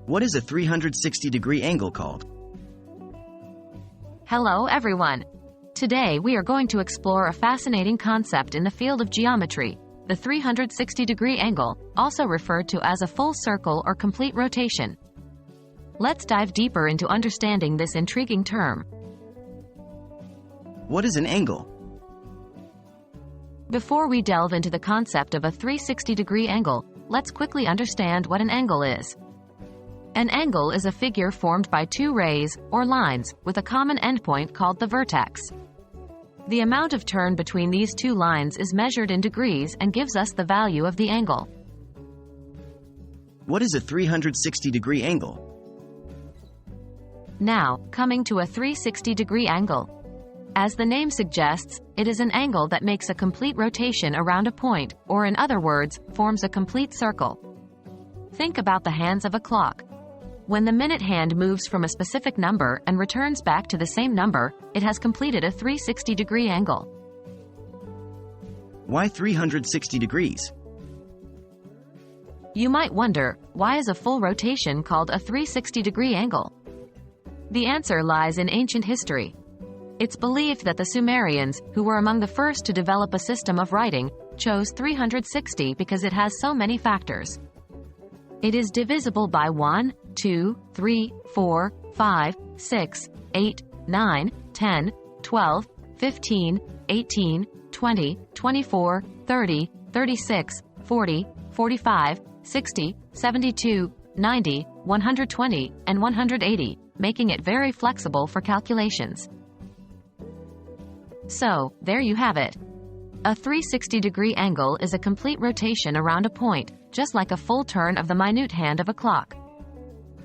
What is a 360-degree angle called? Hello everyone! Today we are going to explore a fascinating concept in the field of geometry, the 360-degree angle, also referred to as a full circle or complete rotation. Let's dive deeper into understanding this intriguing term. What is an angle? Before we delve into the concept of a 360-degree angle, let's quickly understand what an angle is. An angle is a figure formed by two rays, or lines, with a common endpoint called the vertex. The amount of turn between these two lines is measured in degrees and gives us the value of the angle. What is a 360-degree angle? Now, coming to a 360-degree angle. As the name suggests, it is an angle that makes a complete rotation around a point, or in other words, forms a complete circle. Think about the hands of a clock. When the minute hand moves from a specific number and returns back to the same number, it has completed a 360-degree angle. Why 360 degrees? You might wonder, why is a full rotation called a 360-degree angle? The answer lies in ancient history. It's believed that the Sumerians, who were among the first to develop a system of writing, chose 360 because it has so many factors. It is divisible by 1, 2, 3, 4, 5, 6, 8, 9, 10, 12, 15, 18, 20, 24, 30, 36, 40, 45, 60, 72, 90, 120, and 180, making it very flexible for calculations. So, there you have it. A 360-degree angle is a complete rotation around a point, just like a full turn of the minute hand of a clock.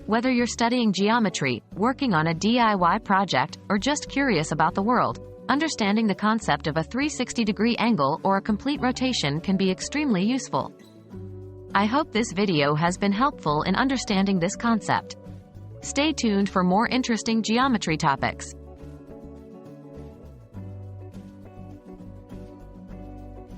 Whether you're studying geometry, working on a DIY project, or just curious about the world, understanding the concept of a 360-degree angle or a complete rotation can be extremely useful. I hope this video has been helpful in understanding this concept. Stay tuned for more interesting geometry topics.